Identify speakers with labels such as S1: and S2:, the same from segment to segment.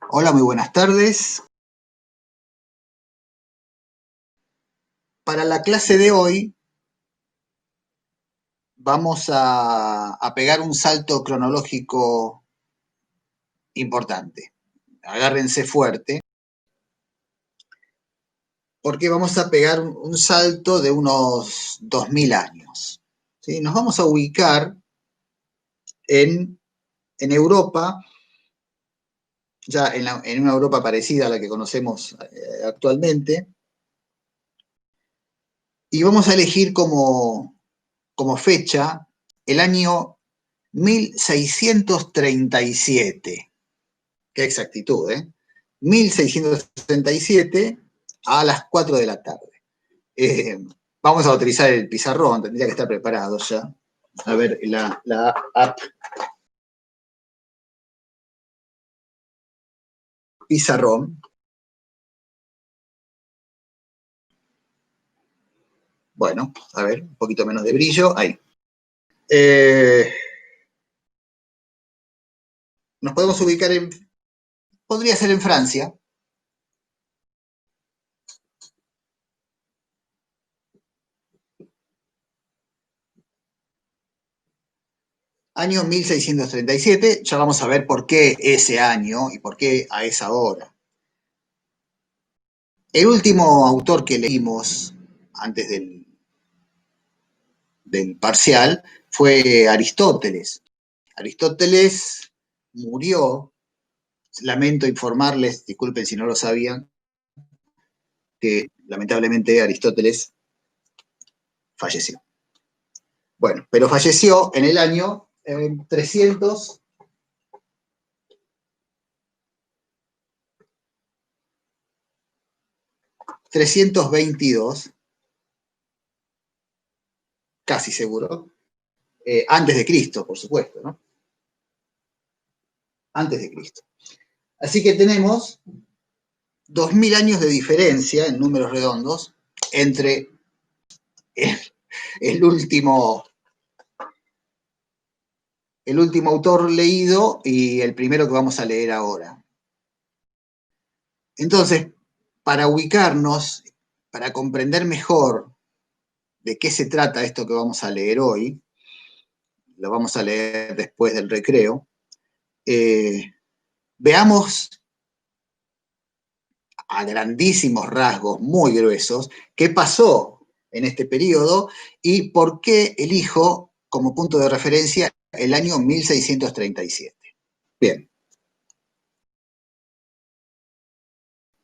S1: Hola, muy buenas tardes. Para la clase de hoy vamos a pegar un salto cronológico importante. Agárrense fuerte, porque vamos a pegar un salto de unos 2000 años. ¿Sí? Nos vamos a ubicar en Europa, ya en una Europa parecida a la que conocemos actualmente, y vamos a elegir como fecha el año 1637. Qué exactitud, ¿eh? 1667 a las 4 de la tarde. Eh, Vamos a utilizar el pizarrón, tendría que estar preparado ya. A ver, la app pizarrón. Bueno, a ver, un poquito menos de brillo. Ahí. Eh, Nos podemos ubicar podría ser en Francia. Año 1637, ya vamos a ver por qué ese año y por qué a esa hora. El último autor que leímos antes del parcial fue Aristóteles. Aristóteles murió, lamento informarles, disculpen si no lo sabían, que lamentablemente Aristóteles falleció. Bueno, pero falleció en el año 322, casi seguro, antes de Cristo, por supuesto, ¿no? Antes de Cristo. Así que tenemos 2000 años de diferencia en números redondos entre el, el último autor leído y el primero que vamos a leer ahora. Entonces, para ubicarnos, para comprender mejor de qué se trata esto que vamos a leer hoy, lo vamos a leer después del recreo, veamos a grandísimos rasgos, muy gruesos, qué pasó en este periodo y por qué elijo como punto de referencia el año 1637. Bien,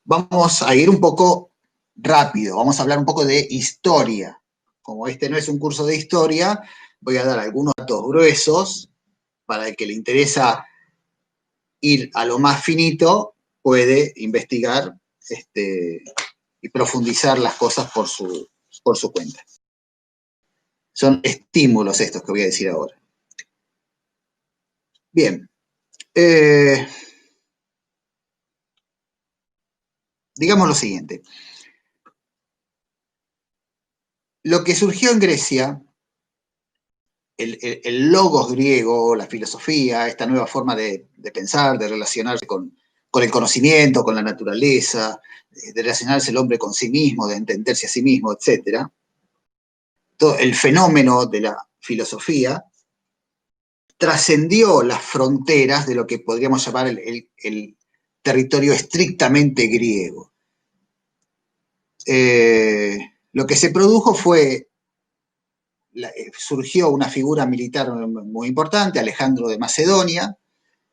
S1: vamos a ir un poco rápido, vamos a hablar un poco de historia. Como este no es un curso de historia, voy a dar algunos datos gruesos para el que le interesa ir a lo más finito, puede investigar y profundizar las cosas por su cuenta. Son estímulos estos que voy a decir ahora. Bien, digamos lo siguiente. Lo que surgió en Grecia, el logos griego, la filosofía, esta nueva forma de pensar, de relacionarse con el conocimiento, con la naturaleza, de relacionarse el hombre con sí mismo, de entenderse a sí mismo, etc. Todo el fenómeno de la filosofía trascendió las fronteras de lo que podríamos llamar el territorio estrictamente griego. Lo que se produjo fue, surgió una figura militar muy importante, Alejandro de Macedonia,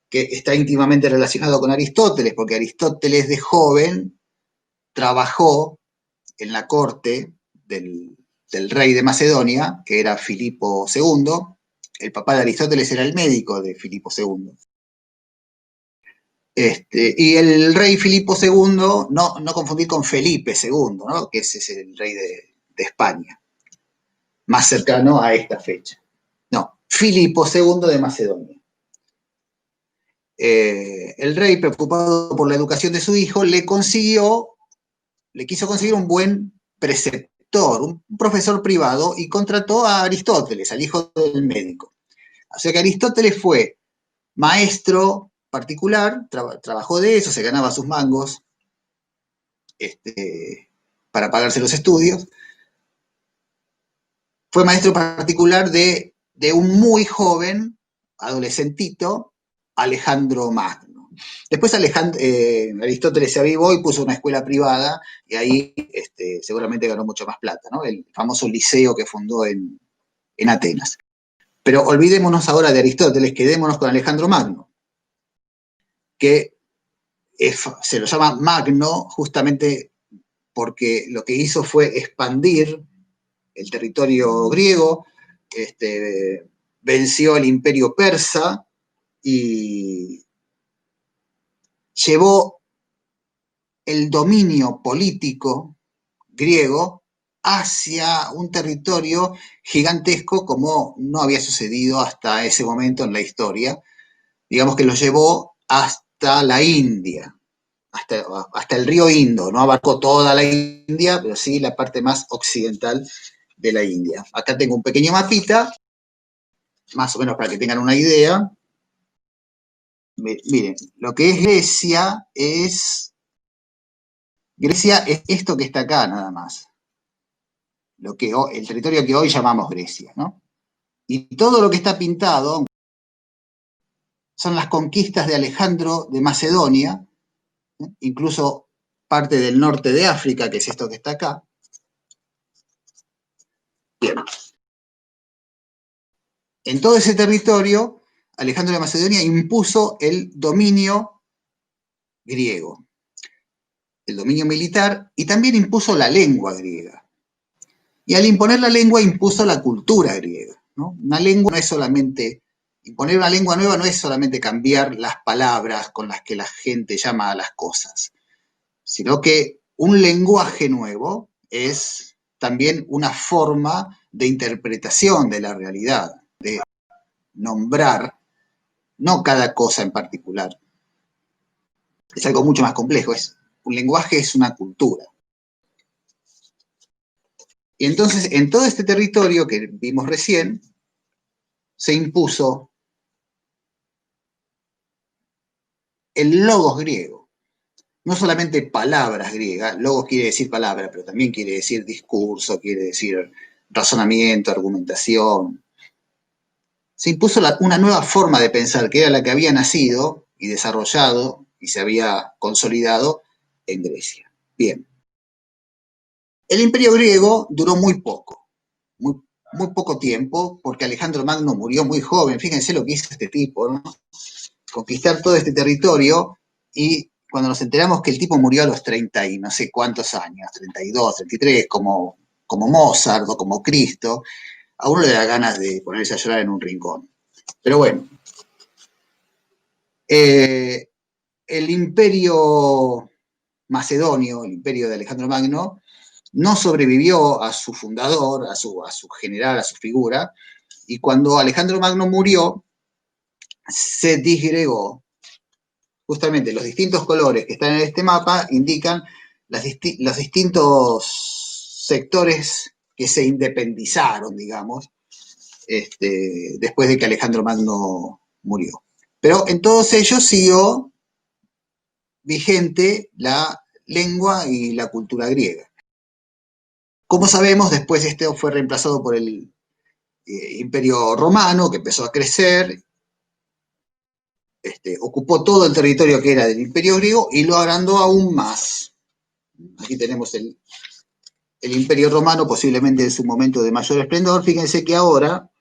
S1: que está íntimamente relacionado con Aristóteles, porque Aristóteles de joven trabajó en la corte del rey de Macedonia, que era Filipo II. El papá de Aristóteles era el médico de Filipo II. Y el rey Filipo II, no confundir con Felipe II, ¿no? Que ese es el rey de España, más cercano a esta fecha. No, Filipo II de Macedonia. El rey, preocupado por la educación de su hijo, le quiso conseguir un buen preceptor, un profesor privado, y contrató a Aristóteles, al hijo del médico. O sea que Aristóteles fue maestro particular, trabajó de eso, se ganaba sus mangos para pagarse los estudios. Fue maestro particular de un muy joven, adolescentito, Alejandro Magno. Después Aristóteles se avivó y puso una escuela privada y ahí seguramente ganó mucho más plata, ¿no? El famoso liceo que fundó en Atenas. Pero olvidémonos ahora de Aristóteles, quedémonos con Alejandro Magno, que se lo llama Magno justamente porque lo que hizo fue expandir el territorio griego, venció el imperio persa y llevó el dominio político griego hacia un territorio gigantesco como no había sucedido hasta ese momento en la historia. Digamos que lo llevó hasta la India, hasta el río Indo. No abarcó toda la India, pero sí la parte más occidental de la India. Acá tengo un pequeño mapita, más o menos para que tengan una idea. Miren, lo que es Grecia es esto que está acá nada más. El territorio que hoy llamamos Grecia, ¿no? Y todo lo que está pintado son las conquistas de Alejandro de Macedonia, ¿no? Incluso parte del norte de África, que es esto que está acá. Bien. En todo ese territorio, Alejandro de Macedonia impuso el dominio griego, el dominio militar, y también impuso la lengua griega. Y al imponer la lengua, impuso la cultura griega, ¿no? Una lengua no es solamente, imponer una lengua nueva no es solamente cambiar las palabras con las que la gente llama a las cosas, sino que un lenguaje nuevo es también una forma de interpretación de la realidad, de nombrar, no cada cosa en particular. Es algo mucho más complejo, un lenguaje es una cultura. Y entonces, en todo este territorio que vimos recién, se impuso el logos griego. No solamente palabras griegas, logos quiere decir palabra, pero también quiere decir discurso, quiere decir razonamiento, argumentación. Se impuso una nueva forma de pensar, que era la que había nacido y desarrollado y se había consolidado en Grecia. Bien. El imperio griego duró muy poco, muy poco tiempo, porque Alejandro Magno murió muy joven. Fíjense lo que hizo este tipo, ¿no? Conquistar todo este territorio, y cuando nos enteramos que el tipo murió a los 30 y no sé cuántos años, 32, 33, como Mozart o como Cristo, a uno le da ganas de ponerse a llorar en un rincón. Pero bueno, el imperio macedonio, el imperio de Alejandro Magno, no sobrevivió a su fundador, a su general, a su figura, y cuando Alejandro Magno murió, se disgregó. Justamente los distintos colores que están en este mapa indican los distintos sectores que se independizaron, digamos, después de que Alejandro Magno murió. Pero en todos ellos siguió vigente la lengua y la cultura griega. Como sabemos, después esto fue reemplazado por el Imperio Romano, que empezó a crecer, ocupó todo el territorio que era del Imperio griego y lo agrandó aún más. Aquí tenemos el Imperio Romano, posiblemente en su momento de mayor esplendor. Fíjense que ahora,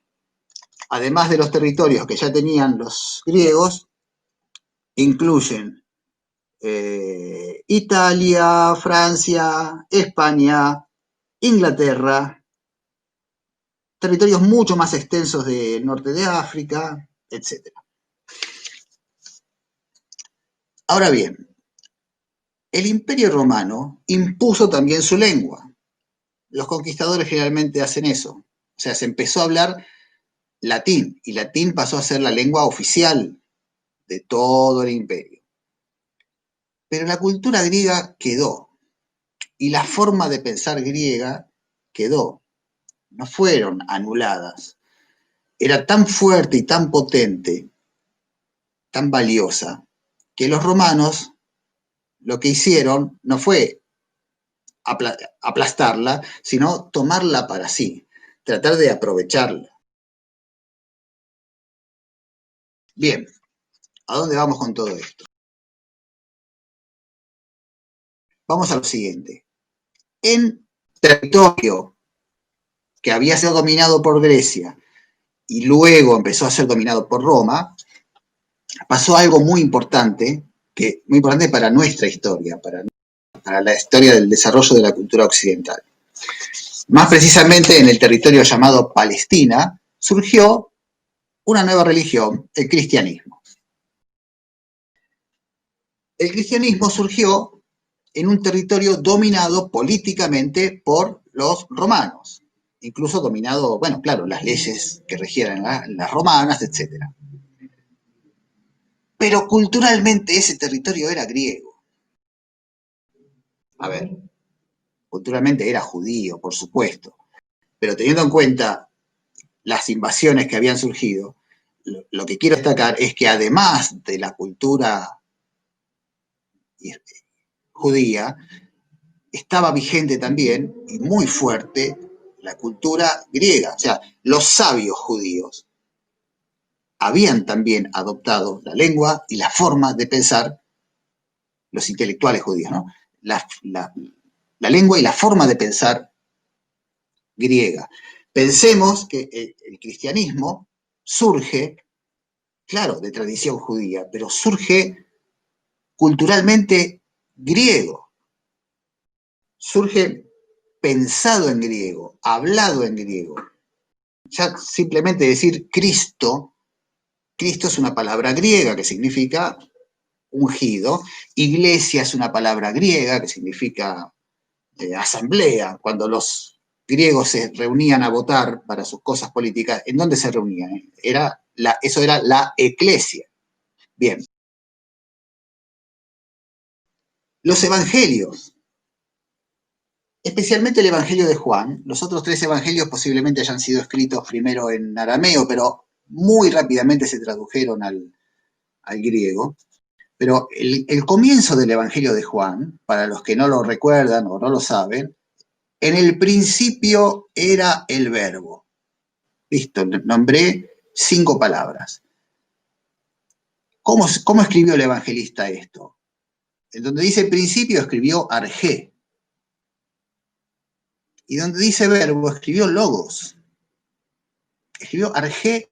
S1: además de los territorios que ya tenían los griegos, incluyen Italia, Francia, España, Inglaterra, territorios mucho más extensos del norte de África, etc. Ahora bien, el Imperio Romano impuso también su lengua. Los conquistadores generalmente hacen eso. O sea, se empezó a hablar latín, y latín pasó a ser la lengua oficial de todo el imperio. Pero la cultura griega quedó, y la forma de pensar griega quedó. No fueron anuladas. Era tan fuerte y tan potente tan valiosa, que los romanos lo que hicieron no fue aplastarla, sino tomarla para sí, tratar de aprovecharla. Bien, ¿a dónde vamos con todo esto? Vamos a lo siguiente. En territorio que había sido dominado por Grecia y luego empezó a ser dominado por Roma, pasó algo muy importante para nuestra historia, para la historia del desarrollo de la cultura occidental. Más precisamente en el territorio llamado Palestina, surgió una nueva religión, el cristianismo. El cristianismo surgió en un territorio dominado políticamente por los romanos, incluso dominado, bueno, claro, las leyes que regían las romanas, etc. Pero culturalmente ese territorio era griego. A ver, culturalmente era judío, por supuesto, pero teniendo en cuenta las invasiones que habían surgido, lo que quiero destacar es que además de la cultura judía, estaba vigente también y muy fuerte la cultura griega. O sea, los sabios judíos habían también adoptado la lengua y la forma de pensar, los intelectuales judíos, ¿no? La lengua y la forma de pensar griega. Pensemos que el cristianismo surge, claro, de tradición judía, pero surge culturalmente griego. Surge pensado en griego, hablado en griego. Ya simplemente decir Cristo, Cristo es una palabra griega que significa ungido, iglesia es una palabra griega que significa asamblea. Cuando los griegos se reunían a votar para sus cosas políticas, ¿en dónde se reunían? Eso era la eclesia. Bien. Los evangelios, especialmente el Evangelio de Juan. Los otros tres evangelios posiblemente hayan sido escritos primero en arameo, pero muy rápidamente se tradujeron al griego. Pero el comienzo del Evangelio de Juan, para los que no lo recuerdan o no lo saben, en el principio era el verbo. Listo, nombré 5 palabras. ¿Cómo escribió el evangelista esto? En donde dice principio escribió argé. Y donde dice verbo escribió logos. Escribió argé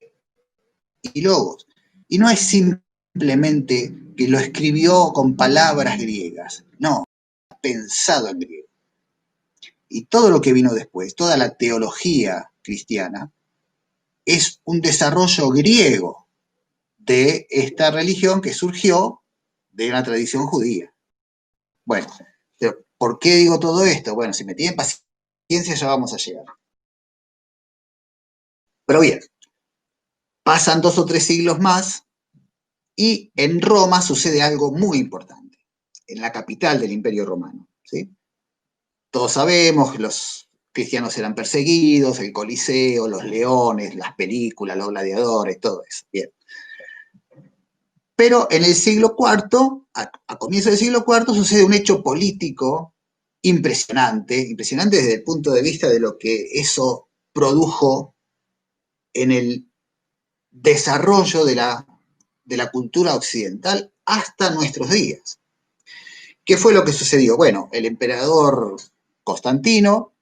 S1: y logos. Y no es simplemente que lo escribió con palabras griegas. No, pensado en griego. Y todo lo que vino después, toda la teología cristiana, es un desarrollo griego de esta religión que surgió de una tradición judía. Bueno, ¿por qué digo todo esto? Bueno, si me tienen paciencia ya vamos a llegar. Pero bien, pasan 2 o 3 siglos más y en Roma sucede algo muy importante, en la capital del Imperio Romano. ¿Sí? Todos sabemos que los cristianos eran perseguidos, el Coliseo, los leones, las películas, los gladiadores, todo eso. Bien. Pero en el siglo IV, a comienzos del siglo IV, sucede un hecho político impresionante desde el punto de vista de lo que eso produjo en el desarrollo de la cultura occidental hasta nuestros días. ¿Qué fue lo que sucedió? Bueno, el emperador Constantino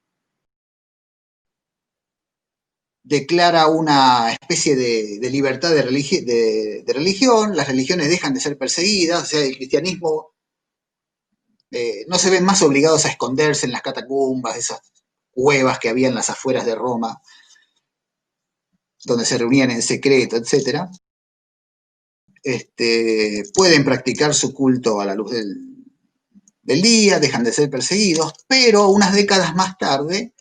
S1: declara una especie de libertad de religión, las religiones dejan de ser perseguidas, o sea, el cristianismo no se ven más obligados a esconderse en las catacumbas, esas cuevas que había en las afueras de Roma, donde se reunían en secreto, etc. Pueden practicar su culto a la luz del día, dejan de ser perseguidos, pero unas décadas más tarde,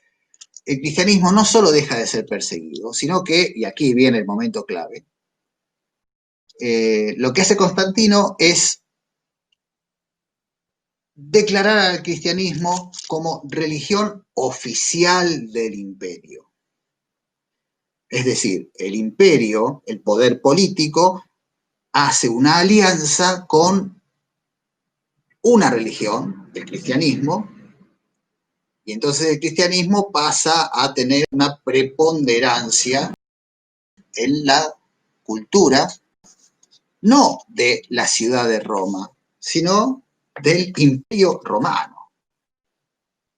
S1: el cristianismo no solo deja de ser perseguido, sino que, y aquí viene el momento clave, lo que hace Constantino es declarar al cristianismo como religión oficial del imperio. Es decir, el imperio, el poder político, hace una alianza con una religión, el cristianismo, y entonces el cristianismo pasa a tener una preponderancia en la cultura, no de la ciudad de Roma, sino del Imperio Romano.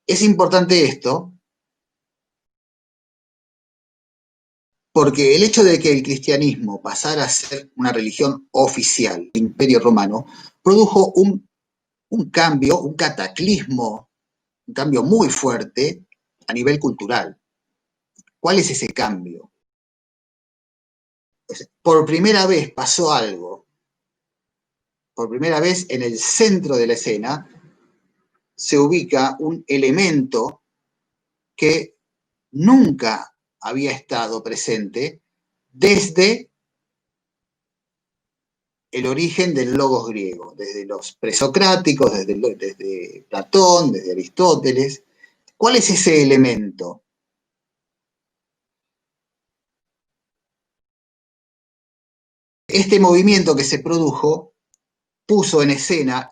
S1: Es importante esto porque el hecho de que el cristianismo pasara a ser una religión oficial del Imperio Romano produjo un cambio, un cataclismo, un cambio muy fuerte a nivel cultural. ¿Cuál es ese cambio? Pues, por primera vez pasó algo, por primera vez en el centro de la escena se ubica un elemento que nunca había estado presente desde el origen del logos griego, desde los presocráticos, desde Platón, desde Aristóteles. ¿Cuál es ese elemento? Este movimiento que se produjo puso en escena,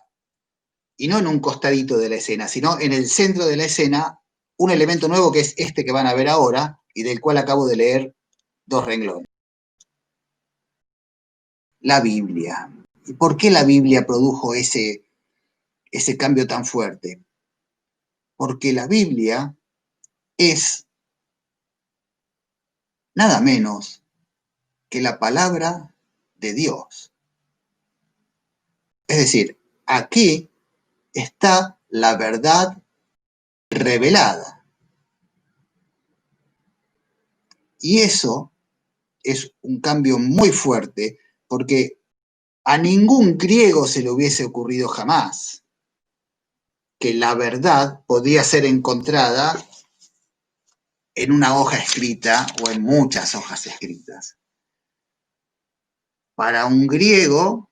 S1: y no en un costadito de la escena, sino en el centro de la escena, un elemento nuevo que es este que van a ver ahora y del cual acabo de leer 2 renglones. La Biblia. ¿Y por qué la Biblia produjo ese cambio tan fuerte? Porque la Biblia es nada menos que la palabra de Dios. Es decir, aquí está la verdad revelada. Y eso es un cambio muy fuerte porque a ningún griego se le hubiese ocurrido jamás que la verdad podía ser encontrada en una hoja escrita o en muchas hojas escritas. Para un griego,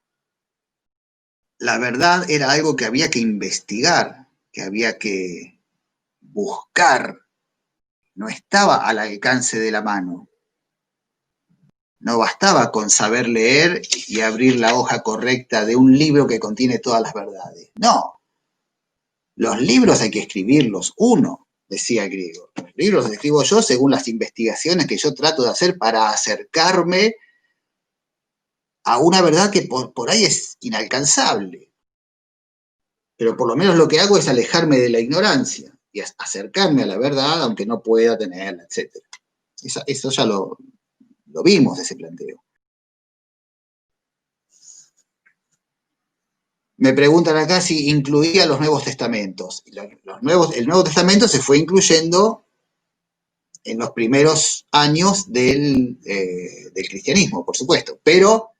S1: la verdad era algo que había que investigar, que había que buscar, no estaba al alcance de la mano. No bastaba con saber leer y abrir la hoja correcta de un libro que contiene todas las verdades. No, los libros hay que escribirlos uno, decía el griego. Los libros los escribo yo según las investigaciones que yo trato de hacer para acercarme a una verdad que por ahí es inalcanzable. Pero por lo menos lo que hago es alejarme de la ignorancia y acercarme a la verdad, aunque no pueda tenerla, etc. Eso ya lo vimos, ese planteo. Me preguntan acá si incluía los Nuevos Testamentos. El Nuevo Testamento se fue incluyendo en los primeros años del cristianismo, por supuesto, pero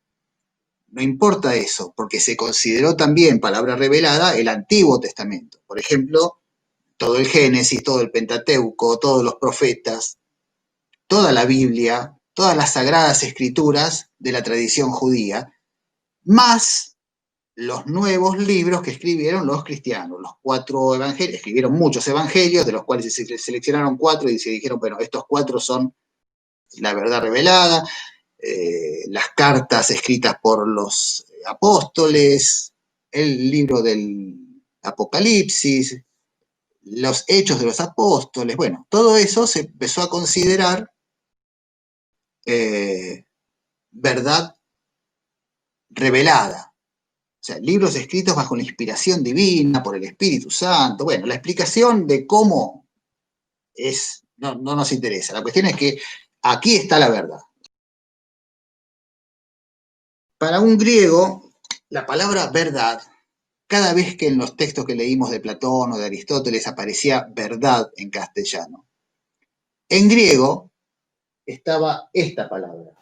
S1: no importa eso, porque se consideró también palabra revelada el Antiguo Testamento. Por ejemplo, todo el Génesis, todo el Pentateuco, todos los profetas, toda la Biblia, todas las sagradas escrituras de la tradición judía, más los nuevos libros que escribieron los cristianos, los 4 evangelios, escribieron muchos evangelios, de los cuales se seleccionaron 4 y se dijeron, bueno, estos 4 son la verdad revelada, las cartas escritas por los apóstoles, el libro del Apocalipsis, los hechos de los apóstoles, bueno, todo eso se empezó a considerar verdad revelada. O sea, libros escritos bajo la inspiración divina por el Espíritu Santo. Bueno, la explicación de cómo no nos interesa. La cuestión es que aquí está la verdad. Para un griego, la palabra verdad, cada vez que en los textos que leímos de Platón o de Aristóteles aparecía verdad en castellano, en griego estaba esta palabra.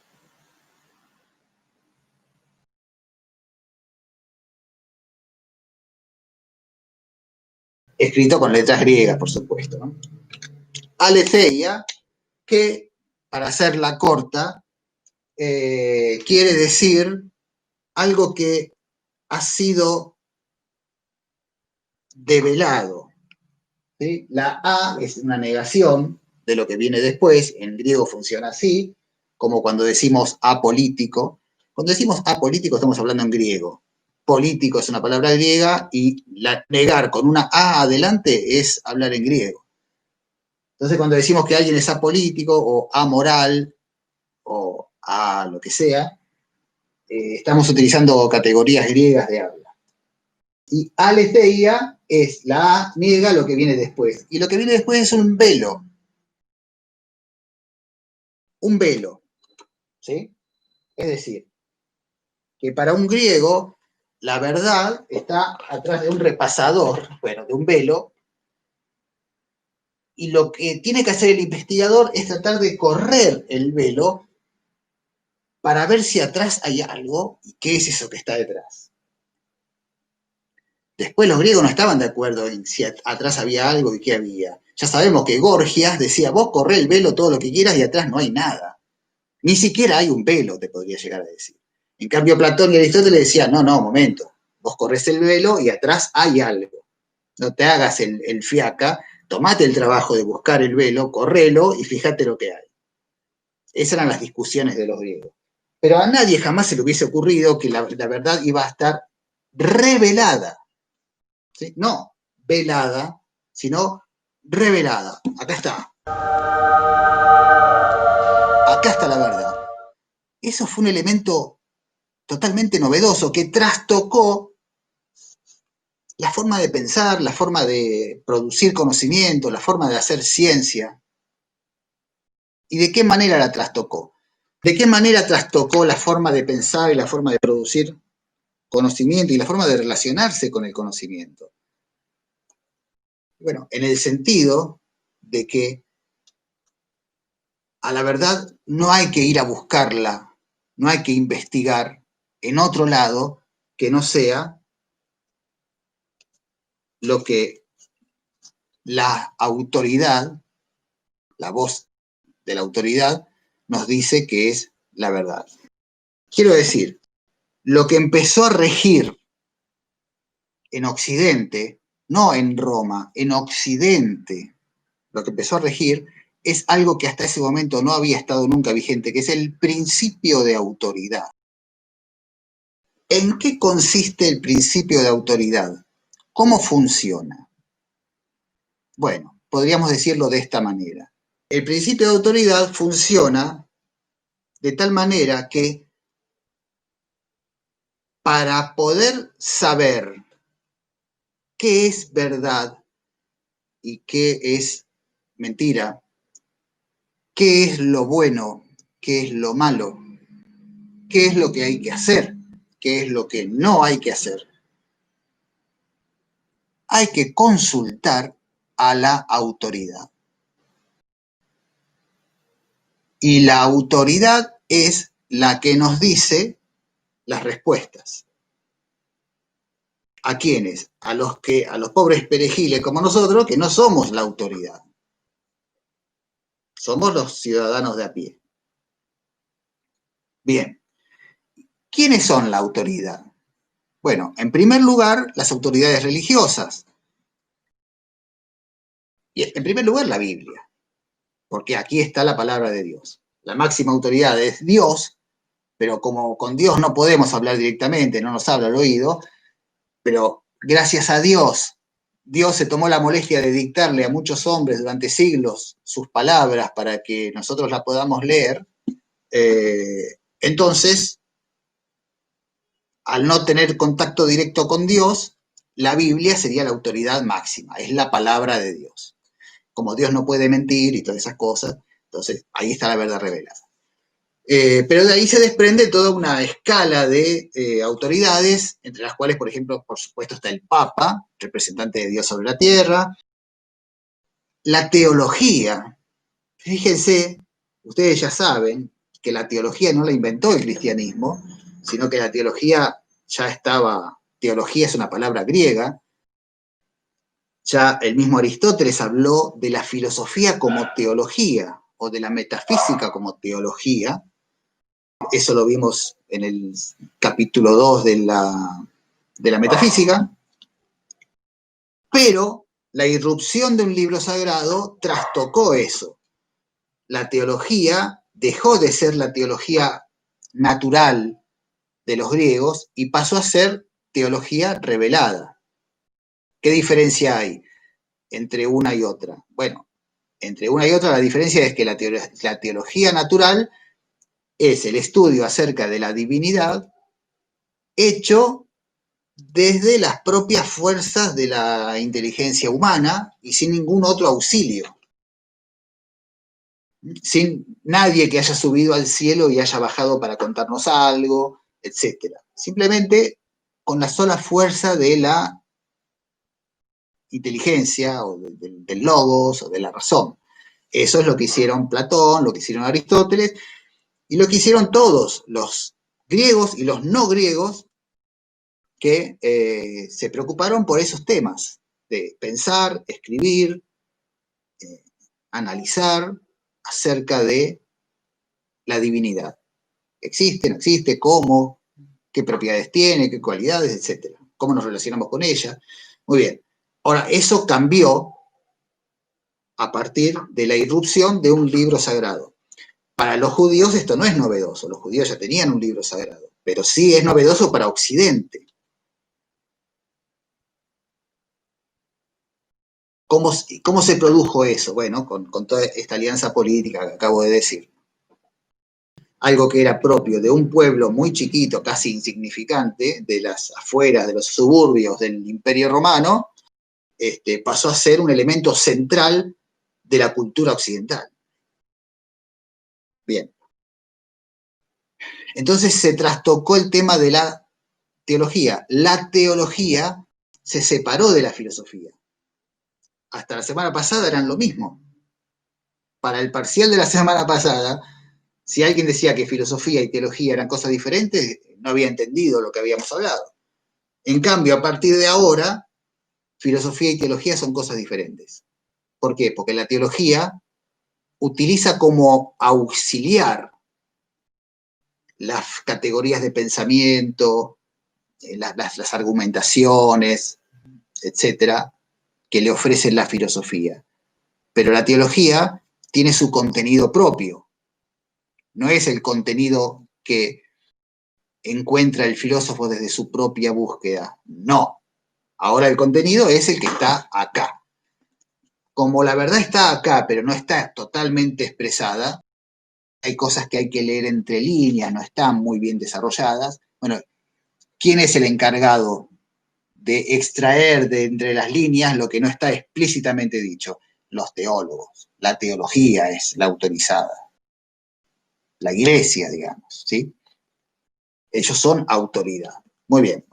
S1: Escrito con letras griegas, por supuesto, ¿no? Aletheia, que, para hacerla corta, quiere decir algo que ha sido develado. ¿Sí? La A es una negación de lo que viene después, en griego funciona así, como cuando decimos apolítico, Cuando decimos apolítico estamos hablando en griego. Político es una palabra griega y negar con una A adelante es hablar en griego. Entonces cuando decimos que alguien es apolítico o amoral o a lo que sea, estamos utilizando categorías griegas de habla. Y aletheia es la A niega lo que viene después. Y lo que viene después es un velo. Un velo. ¿Sí? Es decir, que para un griego la verdad está atrás de un repasador, bueno, de un velo, y lo que tiene que hacer el investigador es tratar de correr el velo para ver si atrás hay algo y qué es eso que está detrás. Después los griegos no estaban de acuerdo en si atrás había algo y qué había. Ya sabemos que Gorgias decía, vos corré el velo todo lo que quieras y atrás no hay nada. Ni siquiera hay un velo, te podría llegar a decir. En cambio, Platón y Aristóteles decían, no, momento, vos corres el velo y atrás hay algo. No te hagas el fiaca, tomate el trabajo de buscar el velo, correlo y fíjate lo que hay. Esas eran las discusiones de los griegos. Pero a nadie jamás se le hubiese ocurrido que la verdad iba a estar revelada. ¿Sí? No velada, sino revelada. Acá está. Acá está la verdad. Eso fue un elemento totalmente novedoso que trastocó la forma de pensar, la forma de producir conocimiento, la forma de hacer ciencia. ¿Y de qué manera la trastocó? ¿De qué manera trastocó la forma de pensar y la forma de producir conocimiento y la forma de relacionarse con el conocimiento? Bueno, en el sentido de que a la verdad no hay que ir a buscarla, no hay que investigar en otro lado que no sea lo que la autoridad, la voz de la autoridad, nos dice que es la verdad. Quiero decir, lo que empezó a regir en Occidente, no en Roma, en Occidente, lo que empezó a regir es algo que hasta ese momento no había estado nunca vigente, que es el principio de autoridad. ¿En qué consiste el principio de autoridad? ¿Cómo funciona? Bueno, podríamos decirlo de esta manera. El principio de autoridad funciona de tal manera que para poder saber qué es verdad y qué es mentira, qué es lo bueno, qué es lo malo, qué es lo que hay que hacer, qué es lo que no hay que hacer, hay que consultar a la autoridad. Y la autoridad es la que nos dice las respuestas. ¿A quiénes? A los pobres perejiles como nosotros, que no somos la autoridad. Somos los ciudadanos de a pie. Bien. ¿Quiénes son la autoridad? Bueno, en primer lugar, las autoridades religiosas. Y en primer lugar, la Biblia, porque aquí está la palabra de Dios. La máxima autoridad es Dios, pero como con Dios no podemos hablar directamente, no nos habla al oído, pero gracias a Dios, Dios se tomó la molestia de dictarle a muchos hombres durante siglos sus palabras para que nosotros las podamos leer. Entonces, al no tener contacto directo con Dios, la Biblia sería la autoridad máxima, es la palabra de Dios. Como Dios no puede mentir y todas esas cosas, entonces ahí está la verdad revelada. Pero de ahí se desprende toda una escala de autoridades, entre las cuales, por ejemplo, por supuesto está el Papa, representante de Dios sobre la tierra, la teología. Fíjense, ustedes ya saben que la teología no la inventó el cristianismo, sino que la teología ya estaba, teología es una palabra griega, ya el mismo Aristóteles habló de la filosofía como teología o de la metafísica como teología. Eso lo vimos en el capítulo 2 de la metafísica. Pero la irrupción de un libro sagrado trastocó eso. La teología dejó de ser la teología natural, de los griegos y pasó a ser teología revelada. ¿Qué diferencia hay entre una y otra? Bueno, entre una y otra la diferencia es que la teología natural es el estudio acerca de la divinidad hecho desde las propias fuerzas de la inteligencia humana y sin ningún otro auxilio. Sin nadie que haya subido al cielo y haya bajado para contarnos algo, etc. Simplemente con la sola fuerza de la inteligencia o del logos o de la razón. Eso es lo que hicieron Platón, lo que hicieron Aristóteles y lo que hicieron todos los griegos y los no griegos que se preocuparon por esos temas de pensar, escribir, analizar acerca de la divinidad. ¿Existe, no existe? ¿Cómo? ¿Qué propiedades tiene? ¿Qué cualidades? Etcétera. ¿Cómo nos relacionamos con ella? Muy bien. Ahora, eso cambió a partir de la irrupción de un libro sagrado. Para los judíos esto no es novedoso, los judíos ya tenían un libro sagrado, pero sí es novedoso para Occidente. ¿Cómo se produjo eso? Bueno, con toda esta alianza política que acabo de decir. Algo que era propio de un pueblo muy chiquito, casi insignificante, de las afueras, de los suburbios del Imperio Romano, pasó a ser un elemento central de la cultura occidental. Bien. Entonces se trastocó el tema de la teología. La teología se separó de la filosofía. Hasta la semana pasada eran lo mismo. Para el parcial de la semana pasada, si alguien decía que filosofía y teología eran cosas diferentes, no había entendido lo que habíamos hablado. En cambio, a partir de ahora, filosofía y teología son cosas diferentes. ¿Por qué? Porque la teología utiliza como auxiliar las categorías de pensamiento, las argumentaciones, etcétera, que le ofrece la filosofía. Pero la teología tiene su contenido propio. No es el contenido que encuentra el filósofo desde su propia búsqueda. No. Ahora el contenido es el que está acá. Como la verdad está acá, pero no está totalmente expresada, hay cosas que hay que leer entre líneas, no están muy bien desarrolladas. Bueno, ¿quién es el encargado de extraer de entre las líneas lo que no está explícitamente dicho? Los teólogos. La teología es la autorizada. La iglesia, digamos, ¿sí? Ellos son autoridad. Muy bien.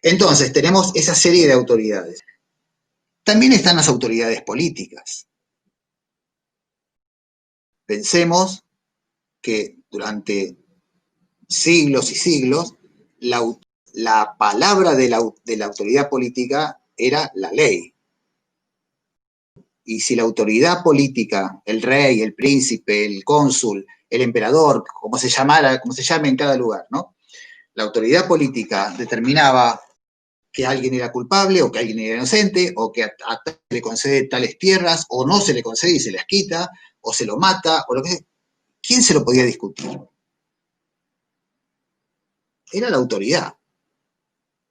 S1: Entonces, tenemos esa serie de autoridades. También están las autoridades políticas. Pensemos que durante siglos y siglos la palabra de la autoridad política era la ley. Y si la autoridad política, el rey, el príncipe, el cónsul, el emperador, como se llame en cada lugar, ¿no? La autoridad política determinaba que alguien era culpable o que alguien era inocente o que a tal le concede tales tierras o no se le concede y se las quita o se lo mata o lo que sea. ¿Quién se lo podía discutir? Era la autoridad.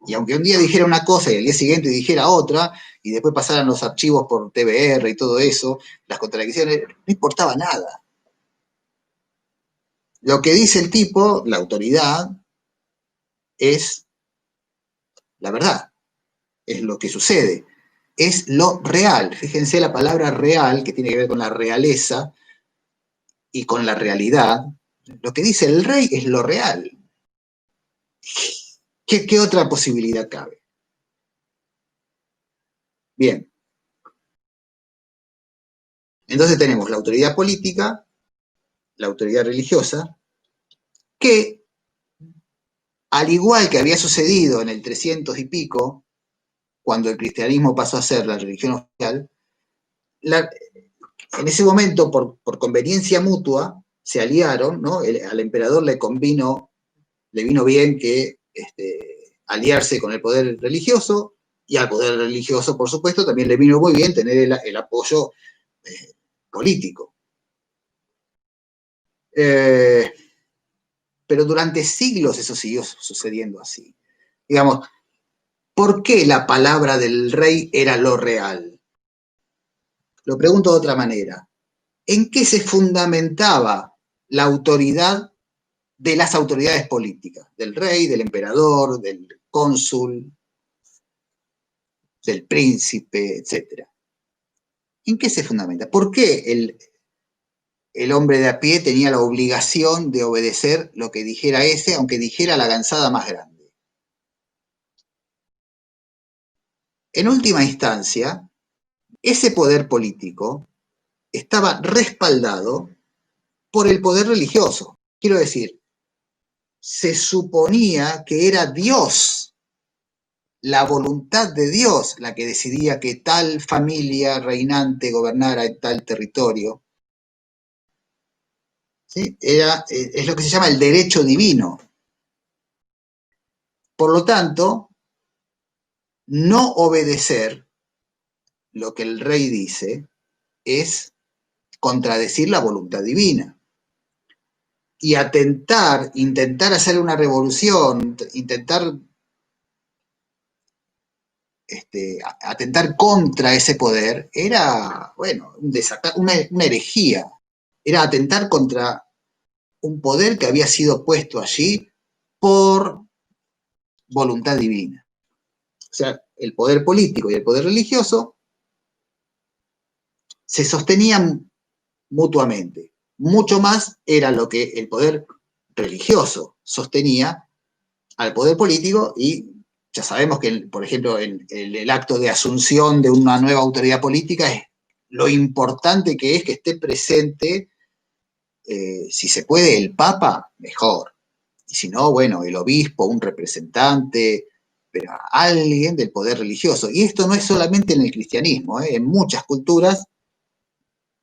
S1: Y aunque un día dijera una cosa y al día siguiente dijera otra, y después pasaran los archivos por TBR y todo eso, las contradicciones, no importaba nada. Lo que dice el tipo, la autoridad, es la verdad, es lo que sucede, es lo real. Fíjense la palabra real, que tiene que ver con la realeza y con la realidad. Lo que dice el rey es lo real. ¿Qué otra posibilidad cabe? Bien. Entonces tenemos la autoridad política, la autoridad religiosa, que, al igual que había sucedido en el 300 y pico, cuando el cristianismo pasó a ser la religión oficial, en ese momento, por conveniencia mutua, se aliaron, ¿no? Al emperador le vino bien que aliarse con el poder religioso, y al poder religioso, por supuesto, también le vino muy bien tener el apoyo político. Pero pero durante siglos eso siguió sucediendo así. Digamos, ¿por qué la palabra del rey era lo real? Lo pregunto de otra manera. ¿En qué se fundamentaba la autoridad de las autoridades políticas? Del rey, del emperador, del cónsul, del príncipe, etc. ¿En qué se fundamenta? ¿Por qué el hombre de a pie tenía la obligación de obedecer lo que dijera ese, aunque dijera la gansada más grande? En última instancia, ese poder político estaba respaldado por el poder religioso. Quiero decir, se suponía que era Dios, la voluntad de Dios, la que decidía que tal familia reinante gobernara en tal territorio. ¿Sí? Es lo que se llama el derecho divino. Por lo tanto, no obedecer lo que el rey dice es contradecir la voluntad divina. Y intentar hacer una revolución, intentar atentar contra ese poder, era, bueno, una herejía. Era atentar contra un poder que había sido puesto allí por voluntad divina. O sea, el poder político y el poder religioso se sostenían mutuamente. Mucho más era lo que el poder religioso sostenía al poder político, y ya sabemos que, por ejemplo, en el acto de asunción de una nueva autoridad política es lo importante que es que esté presente, si se puede, el Papa, mejor. Y si no, bueno, el obispo, un representante, pero alguien del poder religioso. Y esto no es solamente en el cristianismo, en muchas culturas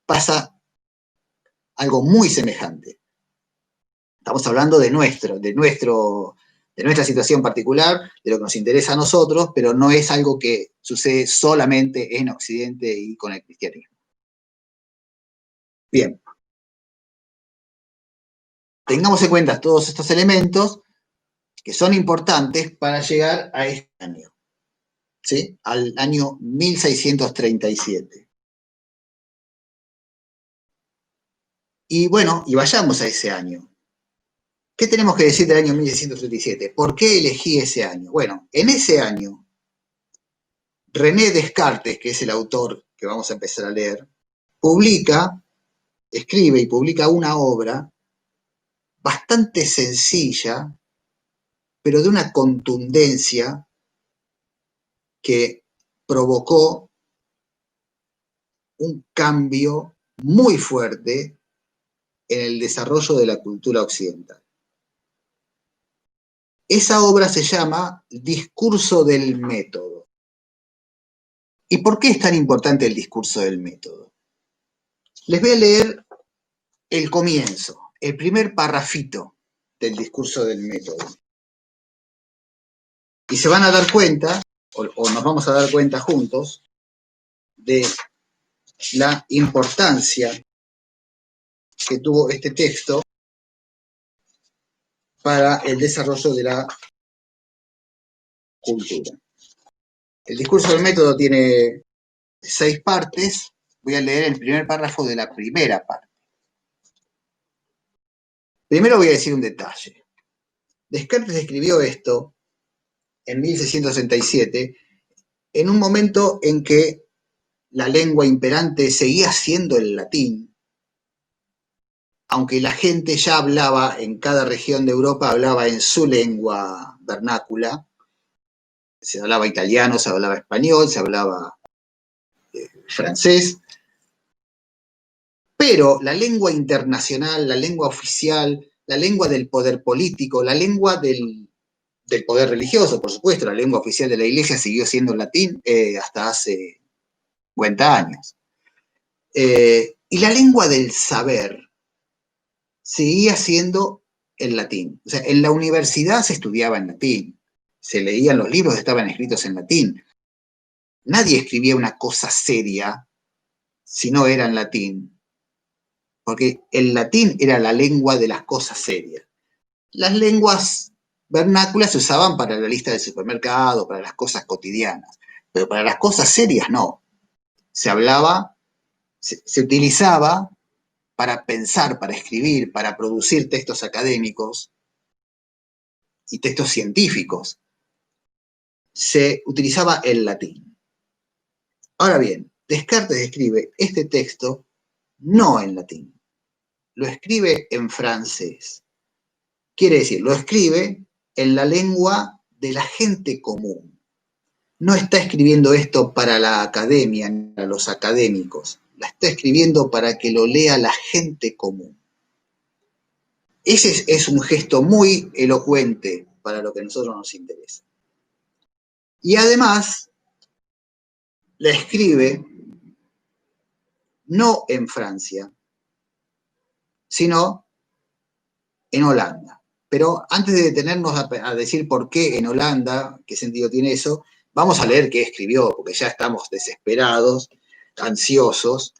S1: pasa algo muy semejante. Estamos hablando de nuestra situación particular, de lo que nos interesa a nosotros, pero no es algo que sucede solamente en Occidente y con el cristianismo. Bien. Tengamos en cuenta todos estos elementos que son importantes para llegar a este año, ¿sí? Al año 1637. Y bueno, y vayamos a ese año. ¿Qué tenemos que decir del año 1637? ¿Por qué elegí ese año? Bueno, en ese año, René Descartes, que es el autor que vamos a empezar a leer, escribe y publica una obra bastante sencilla, pero de una contundencia que provocó un cambio muy fuerte en el desarrollo de la cultura occidental. Esa obra se llama Discurso del Método. ¿Y por qué es tan importante el discurso del método? Les voy a leer el comienzo, el primer parrafito del discurso del método. Y se van a dar cuenta, o nos vamos a dar cuenta juntos, de la importancia que tuvo este texto para el desarrollo de la cultura. El discurso del método tiene 6 partes. Voy a leer el primer párrafo de la primera parte. Primero voy a decir un detalle. Descartes escribió esto en 1667, en un momento en que la lengua imperante seguía siendo el latín, aunque la gente ya hablaba, en cada región de Europa hablaba en su lengua vernácula. Se hablaba italiano, se hablaba español, se hablaba francés, pero la lengua internacional, la lengua oficial, la lengua del poder político, la lengua del poder religioso, por supuesto, la lengua oficial de la Iglesia siguió siendo el latín hasta hace 50 años. Y la lengua del saber seguía siendo el latín. O sea, en la universidad se estudiaba en latín, se leían los libros, estaban escritos en latín. Nadie escribía una cosa seria si no era en latín, porque el latín era la lengua de las cosas serias. Las lenguas vernáculas se usaban para la lista del supermercado, para las cosas cotidianas, pero para las cosas serias no. Se hablaba, se utilizaba para pensar, para escribir, para producir textos académicos y textos científicos. Se utilizaba el latín. Ahora bien, Descartes escribe este texto no en latín, lo escribe en francés. Quiere decir, lo escribe en la lengua de la gente común. No está escribiendo esto para la academia, para los académicos. La está escribiendo para que lo lea la gente común. Ese es un gesto muy elocuente para lo que a nosotros nos interesa. Y además, la escribe no en Francia, sino en Holanda. Pero antes de detenernos a decir por qué en Holanda, qué sentido tiene eso, vamos a leer qué escribió, porque ya estamos desesperados, ansiosos.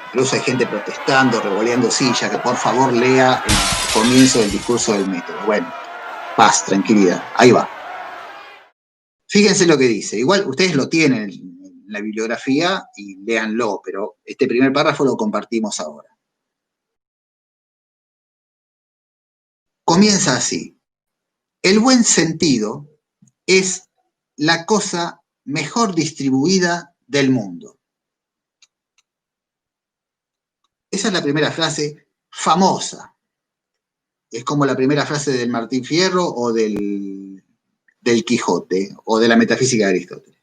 S1: Incluso hay gente protestando, revoleando sillas, que por favor lea el comienzo del discurso del método. Bueno, paz, tranquilidad, ahí va. Fíjense lo que dice. Igual ustedes lo tienen en la bibliografía y léanlo, pero este primer párrafo lo compartimos ahora. Comienza así. El buen sentido es la cosa mejor distribuida del mundo. Esa es la primera frase famosa. Es como la primera frase del Martín Fierro o del Quijote o de la metafísica de Aristóteles.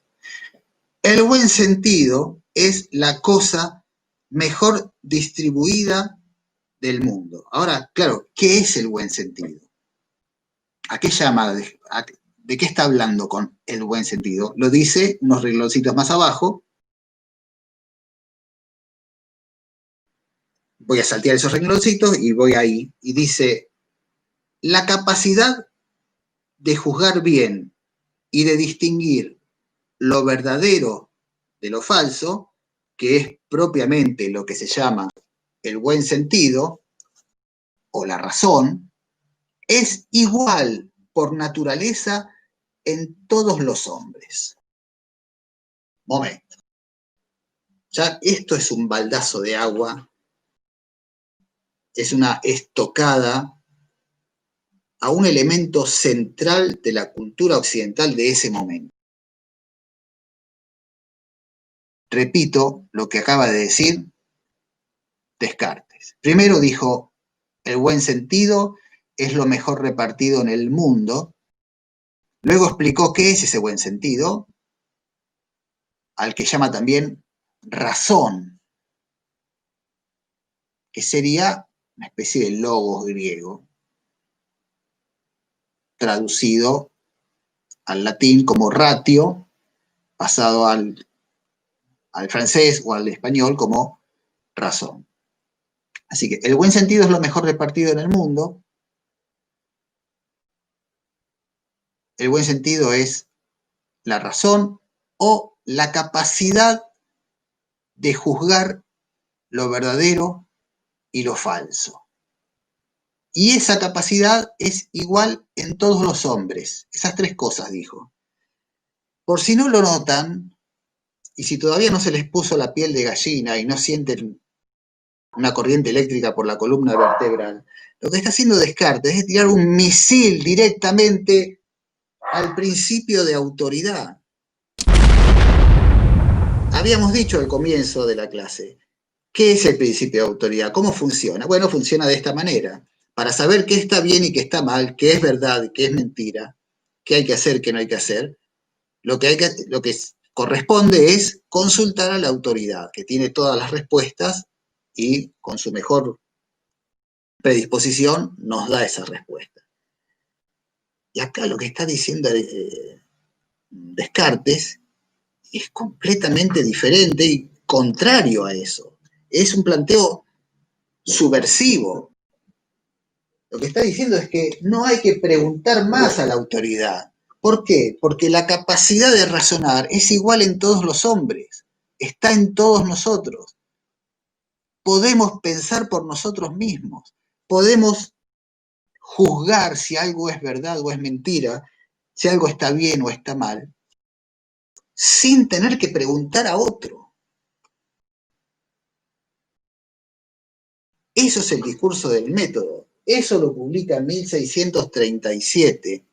S1: El buen sentido es la cosa mejor distribuida del mundo. Ahora, claro, ¿qué es el buen sentido? ¿A qué llama? ¿De qué está hablando con el buen sentido? Lo dice unos rengloncitos más abajo. Voy a saltear esos rengloncitos y voy ahí. Y dice, la capacidad de juzgar bien y de distinguir lo verdadero de lo falso, que es propiamente lo que se llama el buen sentido o la razón, es igual por naturaleza en todos los hombres. Momento. Ya esto es un baldazo de agua, es una estocada a un elemento central de la cultura occidental de ese momento. Repito lo que acaba de decir Descartes. Primero dijo, el buen sentido es lo mejor repartido en el mundo. Luego explicó qué es ese buen sentido, al que llama también razón, que sería una especie de logos griego, traducido al latín como ratio, pasado al francés o al español como razón. Así que el buen sentido es lo mejor repartido en el mundo. El buen sentido es la razón o la capacidad de juzgar lo verdadero y lo falso. Y esa capacidad es igual en todos los hombres. Esas tres cosas dijo. Por si no lo notan, y si todavía no se les puso la piel de gallina y no sienten una corriente eléctrica por la columna vertebral, lo que está haciendo Descartes es tirar un misil directamente al principio de autoridad. Habíamos dicho al comienzo de la clase, ¿qué es el principio de autoridad? ¿Cómo funciona? Bueno, funciona de esta manera. Para saber qué está bien y qué está mal, qué es verdad y qué es mentira, qué hay que hacer, qué no hay que hacer, lo que corresponde es consultar a la autoridad, que tiene todas las respuestas y con su mejor predisposición nos da esa respuesta. Y acá lo que está diciendo Descartes es completamente diferente y contrario a eso. Es un planteo subversivo. Lo que está diciendo es que no hay que preguntar más a la autoridad. ¿Por qué? Porque la capacidad de razonar es igual en todos los hombres, está en todos nosotros. Podemos pensar por nosotros mismos, podemos juzgar si algo es verdad o es mentira, si algo está bien o está mal, sin tener que preguntar a otro. Eso es el discurso del método. Eso lo publica en 1637.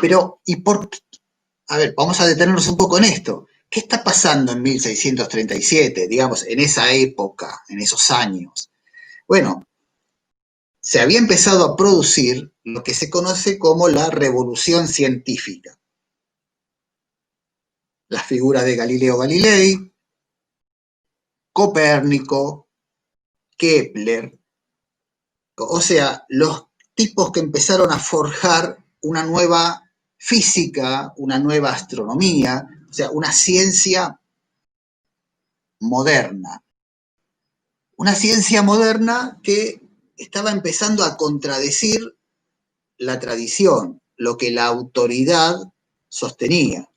S1: Pero, ¿y por qué? A ver, vamos a detenernos un poco en esto. ¿Qué está pasando en 1637, digamos, en esa época, en esos años? Bueno, se había empezado a producir lo que se conoce como la revolución científica. Las figuras de Galileo Galilei, Copérnico, Kepler, o sea, los tipos que empezaron a forjar una nueva física, una nueva astronomía, o sea, una ciencia moderna. Una ciencia moderna que estaba empezando a contradecir la tradición, lo que la autoridad sostenía.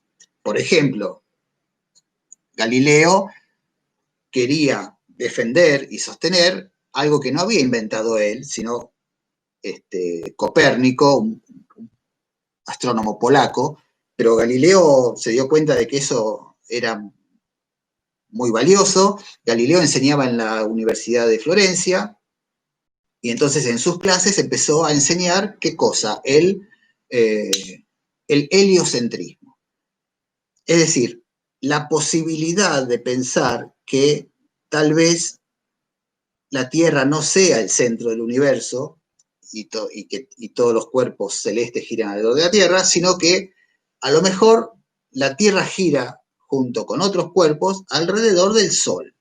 S1: Por ejemplo, Galileo quería defender y sostener algo que no había inventado él, sino Copérnico, un astrónomo polaco, pero Galileo se dio cuenta de que eso era muy valioso. Galileo enseñaba en la Universidad de Florencia y entonces en sus clases empezó a enseñar qué cosa, el heliocentrismo. Es decir, la posibilidad de pensar que tal vez la Tierra no sea el centro del universo y todos los cuerpos celestes giran alrededor de la Tierra, sino que a lo mejor la Tierra gira junto con otros cuerpos alrededor del Sol.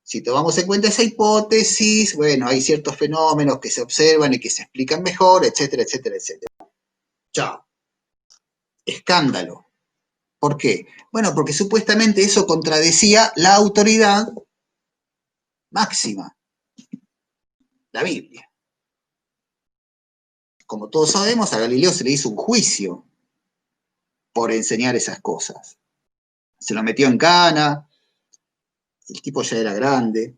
S1: Si tomamos en cuenta esa hipótesis, bueno, hay ciertos fenómenos que se observan y que se explican mejor, etcétera, etcétera, etcétera. Chao. Escándalo. ¿Por qué? Bueno, porque supuestamente eso contradecía la autoridad máxima, la Biblia. Como todos sabemos, a Galileo se le hizo un juicio por enseñar esas cosas. Se lo metió en cana, el tipo ya era grande,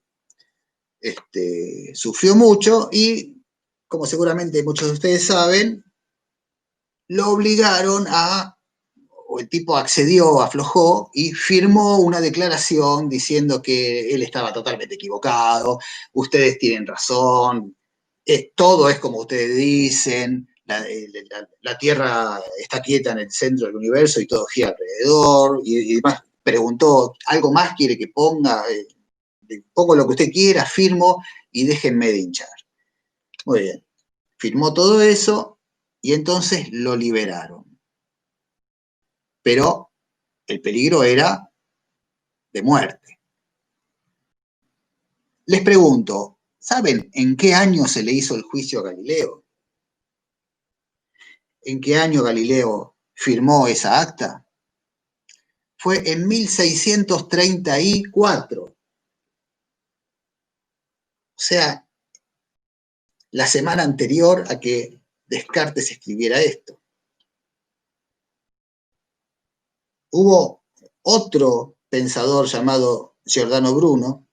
S1: sufrió mucho y, como seguramente muchos de ustedes saben, lo obligaron o el tipo accedió, aflojó y firmó una declaración diciendo que él estaba totalmente equivocado, ustedes tienen razón, todo es como ustedes dicen, la Tierra está quieta en el centro del universo y todo gira alrededor, y demás. Preguntó, ¿algo más quiere que ponga? Pongo lo que usted quiera, firmo y déjenme de hinchar. Muy bien, firmó todo eso y entonces lo liberaron. Pero el peligro era de muerte. Les pregunto, ¿saben en qué año se le hizo el juicio a Galileo? ¿En qué año Galileo firmó esa acta? Fue en 1634. O sea, la semana anterior a que Descartes escribiera esto. Hubo otro pensador llamado Giordano Bruno,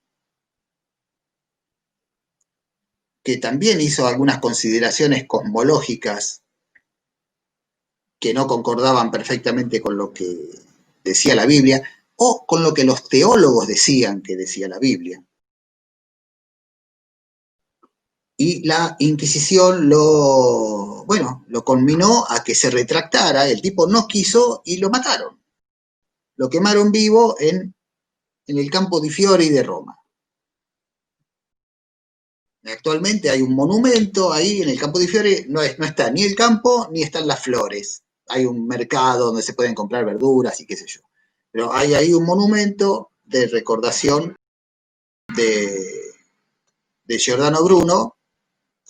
S1: que también hizo algunas consideraciones cosmológicas que no concordaban perfectamente con lo que decía la Biblia o con lo que los teólogos decían que decía la Biblia. Y la Inquisición lo conminó a que se retractara, el tipo no quiso y lo mataron. Lo quemaron vivo en el Campo di Fiori de Roma. Actualmente hay un monumento ahí en el Campo di Fiori, no está ni el campo ni están las flores. Hay un mercado donde se pueden comprar verduras y qué sé yo. Pero hay ahí un monumento de recordación de Giordano Bruno,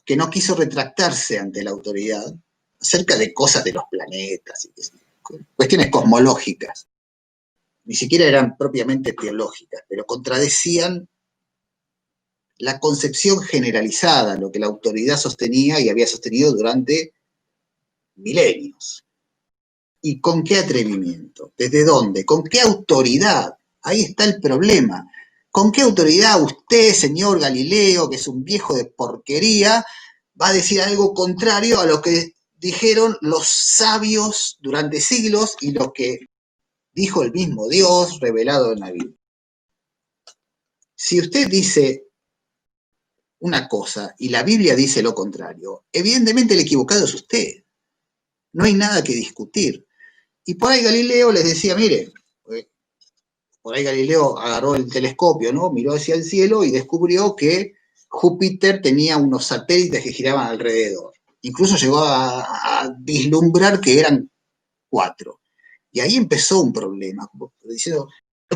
S1: que no quiso retractarse ante la autoridad acerca de cosas de los planetas y cuestiones cosmológicas. Ni siquiera eran propiamente teológicas, pero contradecían la concepción generalizada, lo que la autoridad sostenía y había sostenido durante milenios. ¿Y con qué atrevimiento? ¿Desde dónde? ¿Con qué autoridad? Ahí está el problema. ¿Con qué autoridad usted, señor Galileo, que es un viejo de porquería, va a decir algo contrario a lo que dijeron los sabios durante siglos y lo que dijo el mismo Dios revelado en la Biblia. Si usted dice una cosa y la Biblia dice lo contrario, evidentemente el equivocado es usted. No hay nada que discutir. Y por ahí Galileo les decía, mire, por ahí Galileo agarró el telescopio, ¿no? Miró hacia el cielo y descubrió que Júpiter tenía unos satélites que giraban alrededor. Incluso llegó a vislumbrar que eran 4. Y ahí empezó un problema, diciendo,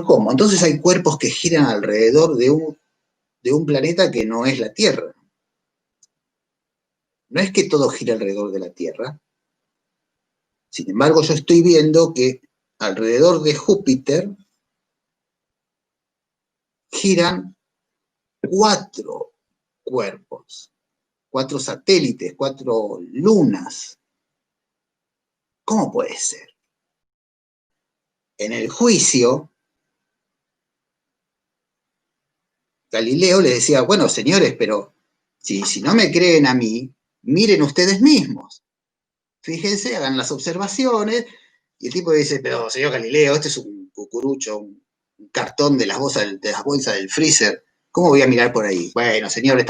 S1: ¿cómo? Entonces hay cuerpos que giran alrededor de un planeta que no es la Tierra. No es que todo gira alrededor de la Tierra. Sin embargo, yo estoy viendo que alrededor de Júpiter giran 4 cuerpos, 4 satélites, 4 lunas. ¿Cómo puede ser? En el juicio, Galileo le decía, bueno, señores, pero si no me creen a mí, miren ustedes mismos. Fíjense, hagan las observaciones. Y el tipo dice, pero señor Galileo, este es un cucurucho, un cartón de las bolsas del freezer. ¿Cómo voy a mirar por ahí? Bueno, señor,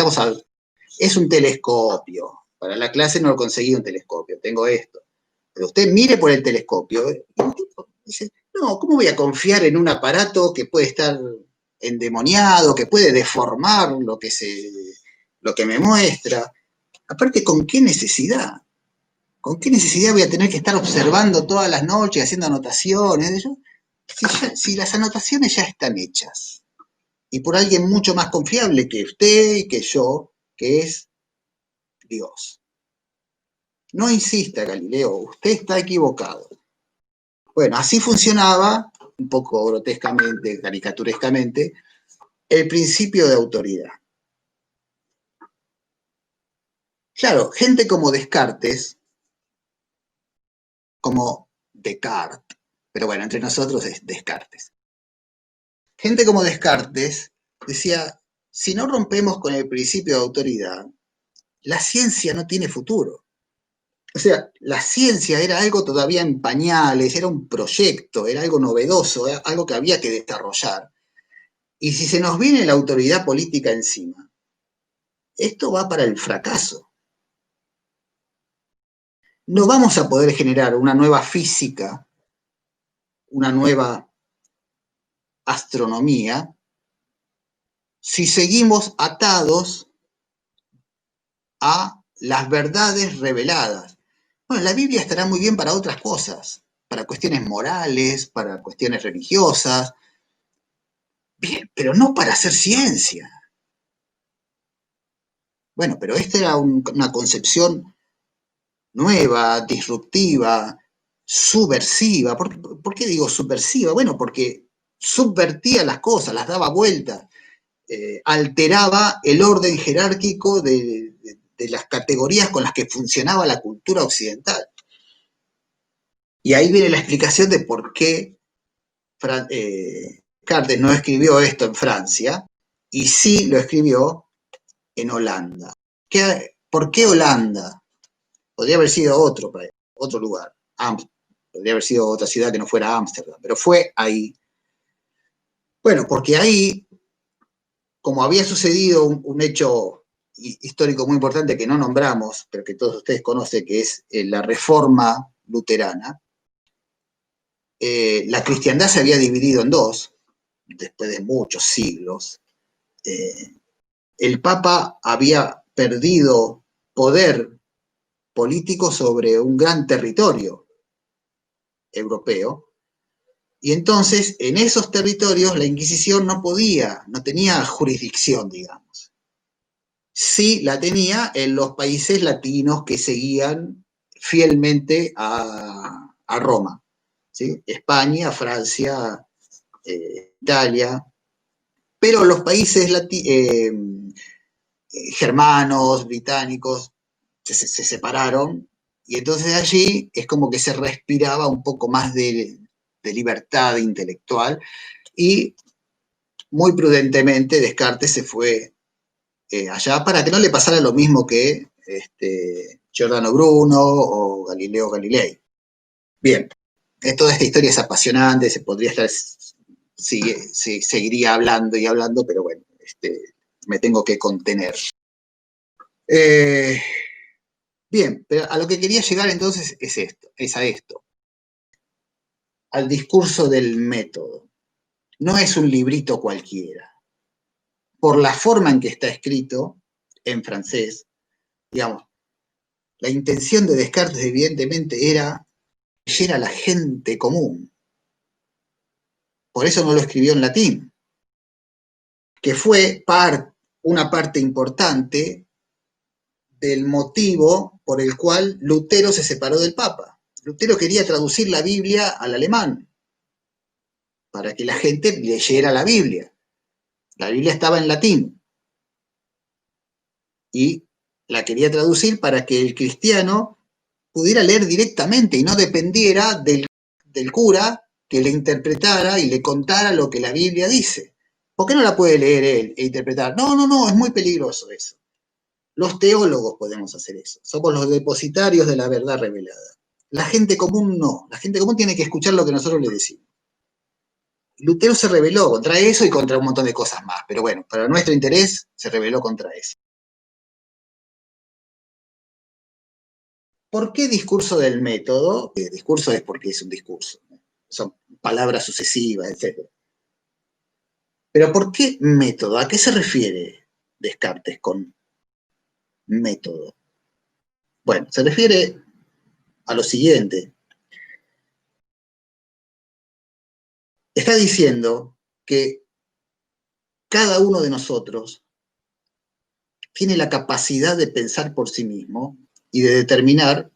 S1: es un telescopio. Para la clase no conseguí un telescopio, tengo esto. Pero usted mire por el telescopio. Y el tipo dice, no, ¿cómo voy a confiar en un aparato que puede estar endemoniado, que puede deformar lo que me muestra? Aparte, ¿con qué necesidad? ¿Con qué necesidad voy a tener que estar observando todas las noches, haciendo anotaciones? Si las anotaciones ya están hechas, y por alguien mucho más confiable que usted y que yo, que es Dios. No insista, Galileo, usted está equivocado. Bueno, así funcionaba, un poco grotescamente, caricaturescamente, el principio de autoridad. Claro, gente como Descartes, como Descartes, pero bueno, entre nosotros es Descartes. Gente como Descartes decía, si no rompemos con el principio de autoridad, la ciencia no tiene futuro. O sea, la ciencia era algo todavía en pañales, era un proyecto, era algo novedoso, era algo que había que desarrollar. Y si se nos viene la autoridad política encima, esto va para el fracaso. No vamos a poder generar una nueva física, una nueva astronomía, si seguimos atados a las verdades reveladas. Bueno, la Biblia estará muy bien para otras cosas, para cuestiones morales, para cuestiones religiosas, bien, pero no para hacer ciencia. Bueno, pero esta era una concepción nueva, disruptiva, subversiva. ¿Por qué digo subversiva? Bueno, porque subvertía las cosas, las daba vuelta, alteraba el orden jerárquico de las categorías con las que funcionaba la cultura occidental. Y ahí viene la explicación de por qué Descartes no escribió esto en Francia y sí lo escribió en Holanda. ¿Por qué Holanda? Podría haber sido otro lugar. Podría haber sido otra ciudad que no fuera Ámsterdam, pero fue ahí. Bueno, porque ahí, como había sucedido un hecho histórico muy importante que no nombramos, pero que todos ustedes conocen, que es la Reforma Luterana, la cristiandad se había dividido en dos, después de muchos siglos. El Papa había perdido poder político sobre un gran territorio europeo, y entonces en esos territorios la Inquisición no tenía jurisdicción, digamos. Sí la tenía en los países latinos que seguían fielmente a Roma, ¿sí? España, Francia, Italia, pero los países germanos, británicos, se separaron, y entonces allí es como que se respiraba un poco más de libertad intelectual, y muy prudentemente Descartes se fue allá para que no le pasara lo mismo que Giordano Bruno o Galileo Galilei. Bien, toda esta historia es apasionante, se podría estar, seguiría hablando y hablando, pero bueno, me tengo que contener. Bien, pero a lo que quería llegar entonces es a esto, al discurso del método. No es un librito cualquiera. Por la forma en que está escrito, en francés, digamos, la intención de Descartes evidentemente era que leyera a la gente común. Por eso no lo escribió en latín, que fue una parte importante del motivo por el cual Lutero se separó del Papa. Lutero quería traducir la Biblia al alemán, para que la gente leyera la Biblia. La Biblia estaba en latín y la quería traducir para que el cristiano pudiera leer directamente y no dependiera del cura que le interpretara y le contara lo que la Biblia dice. ¿Por qué no la puede leer él e interpretar? No, es muy peligroso eso. Los teólogos podemos hacer eso. Somos los depositarios de la verdad revelada. La gente común no. La gente común tiene que escuchar lo que nosotros le decimos. Lutero se rebeló contra eso y contra un montón de cosas más. Pero bueno, para nuestro interés se rebeló contra eso. ¿Por qué discurso del método? Discurso es porque es un discurso. Son palabras sucesivas, etc. Pero ¿por qué método? ¿A qué se refiere Descartes con método? Bueno, se refiere a lo siguiente. Está diciendo que cada uno de nosotros tiene la capacidad de pensar por sí mismo y de determinar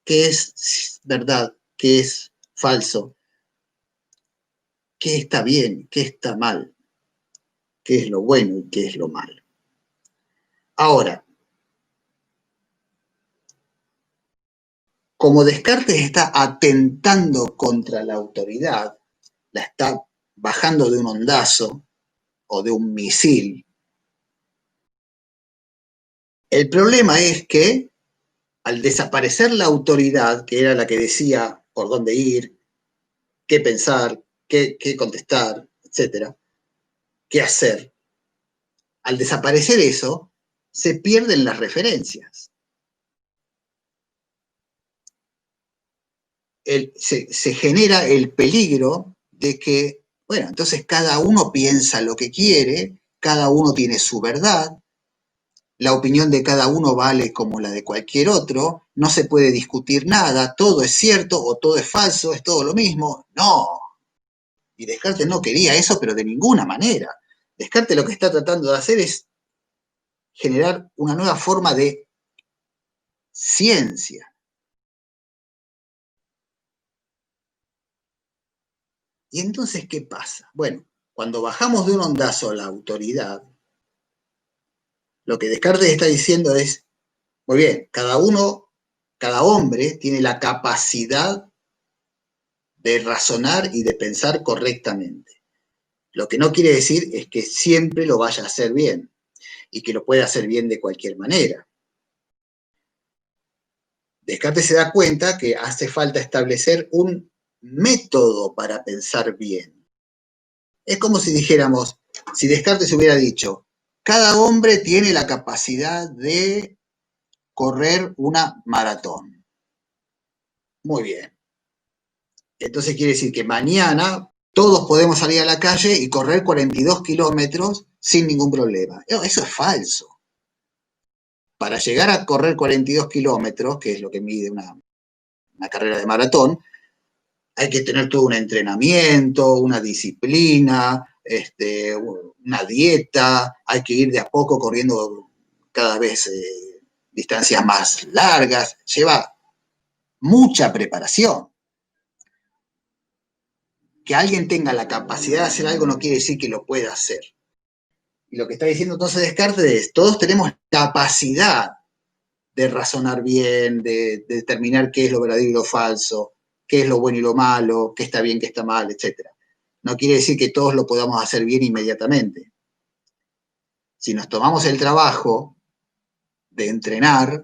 S1: qué es verdad, qué es falso, qué está bien, qué está mal, qué es lo bueno y qué es lo malo. Ahora, como Descartes está atentando contra la autoridad, la está bajando de un ondazo o de un misil, el problema es que al desaparecer la autoridad, que era la que decía por dónde ir, qué pensar, qué contestar, etcétera, qué hacer, al desaparecer eso, se pierden las referencias. Se genera el peligro de que, bueno, entonces cada uno piensa lo que quiere, cada uno tiene su verdad, la opinión de cada uno vale como la de cualquier otro, no se puede discutir nada, todo es cierto o todo es falso, es todo lo mismo. No. Y Descartes no quería eso, pero de ninguna manera. Descartes lo que está tratando de hacer es generar una nueva forma de ciencia. Y entonces, ¿qué pasa? Bueno, cuando bajamos de un ondazo a la autoridad, lo que Descartes está diciendo es, muy bien, cada hombre tiene la capacidad de razonar y de pensar correctamente. Lo que no quiere decir es que siempre lo vaya a hacer bien y que lo pueda hacer bien de cualquier manera. Descartes se da cuenta que hace falta establecer un método para pensar bien. Es como si dijéramos, si Descartes hubiera dicho, cada hombre tiene la capacidad de correr una maratón. Muy bien. Entonces quiere decir que mañana todos podemos salir a la calle y correr 42 kilómetros sin ningún problema. Eso es falso. Para llegar a correr 42 kilómetros, que es lo que mide una carrera de maratón, hay que tener todo un entrenamiento, una disciplina, una dieta, hay que ir de a poco corriendo cada vez distancias más largas, lleva mucha preparación. Que alguien tenga la capacidad de hacer algo no quiere decir que lo pueda hacer. Y lo que está diciendo entonces Descartes es, todos tenemos capacidad de razonar bien, de determinar qué es lo verdadero y lo falso, qué es lo bueno y lo malo, qué está bien, qué está mal, etc. No quiere decir que todos lo podamos hacer bien inmediatamente. Si nos tomamos el trabajo de entrenar,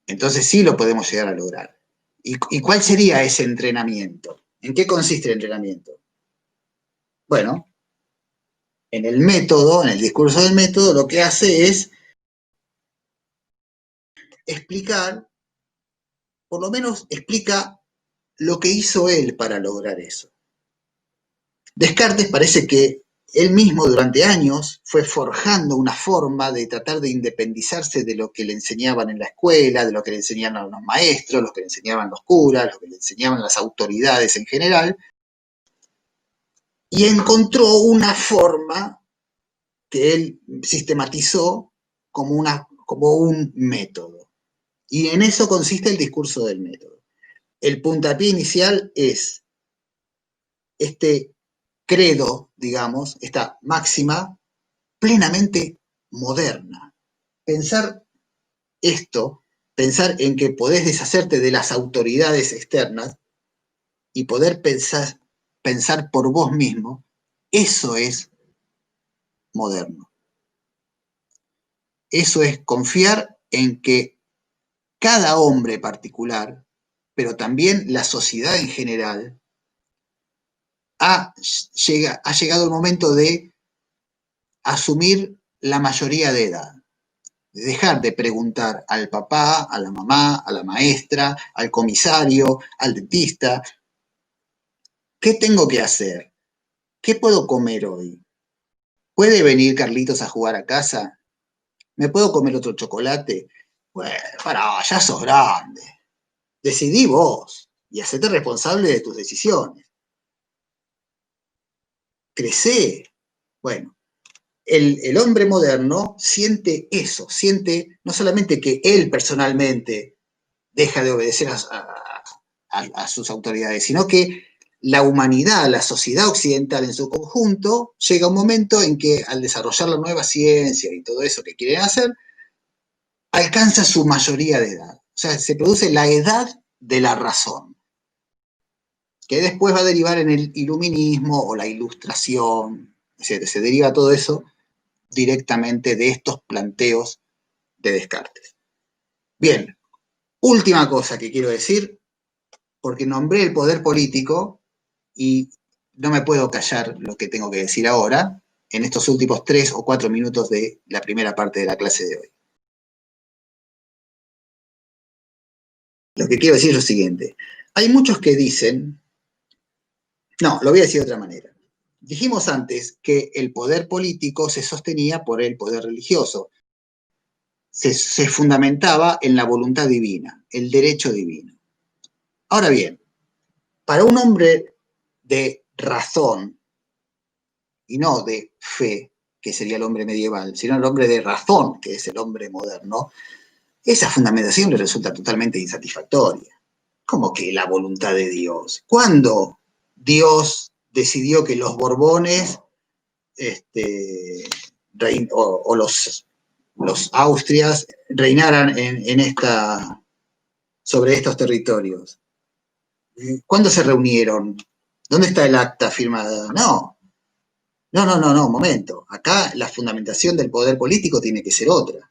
S1: entonces sí lo podemos llegar a lograr. ¿Y cuál sería ese entrenamiento? ¿En qué consiste el entrenamiento? Bueno, en el método, en el discurso del método, lo que hace es explicar, por lo menos explica lo que hizo él para lograr eso. Descartes parece que él mismo durante años fue forjando una forma de tratar de independizarse de lo que le enseñaban en la escuela, de lo que le enseñaban los maestros, lo que le enseñaban los curas, lo que le enseñaban las autoridades en general, y encontró una forma que él sistematizó como un método. Y en eso consiste el discurso del método. El puntapié inicial es este credo, digamos, esta máxima plenamente moderna. Pensar esto, pensar en que podés deshacerte de las autoridades externas y poder pensar por vos mismo, eso es moderno. Eso es confiar en que cada hombre particular, pero también la sociedad en general, ha llegado el momento de asumir la mayoría de edad. De dejar de preguntar al papá, a la mamá, a la maestra, al comisario, al dentista, ¿qué tengo que hacer? ¿Qué puedo comer hoy? ¿Puede venir Carlitos a jugar a casa? ¿Me puedo comer otro chocolate? Bueno, pará, ya sos grande. Decidí vos y hacete responsable de tus decisiones. Crecé. Bueno, el hombre moderno siente eso, siente no solamente que él personalmente deja de obedecer a sus autoridades, sino que la humanidad, la sociedad occidental en su conjunto, llega un momento en que al desarrollar la nueva ciencia y todo eso que quieren hacer, alcanza su mayoría de edad. O sea, se produce la edad de la razón, que después va a derivar en el iluminismo o la ilustración, etc. Se deriva todo eso directamente de estos planteos de Descartes. Bien, última cosa que quiero decir, porque nombré el poder político y no me puedo callar lo que tengo que decir ahora en estos últimos 3 o 4 minutos de la primera parte de la clase de hoy. Lo que quiero decir es lo siguiente. Hay muchos que dicen, no, lo voy a decir de otra manera. Dijimos antes que el poder político se sostenía por el poder religioso. Se fundamentaba en la voluntad divina, el derecho divino. Ahora bien, para un hombre de razón, y no de fe, que sería el hombre medieval, sino el hombre de razón, que es el hombre moderno, esa fundamentación le resulta totalmente insatisfactoria. ¿Cómo que la voluntad de Dios? ¿Cuándo Dios decidió que los Borbones o los Austrias reinaran sobre estos territorios? ¿Cuándo se reunieron? ¿Dónde está el acta firmada? No, momento. Acá la fundamentación del poder político tiene que ser otra.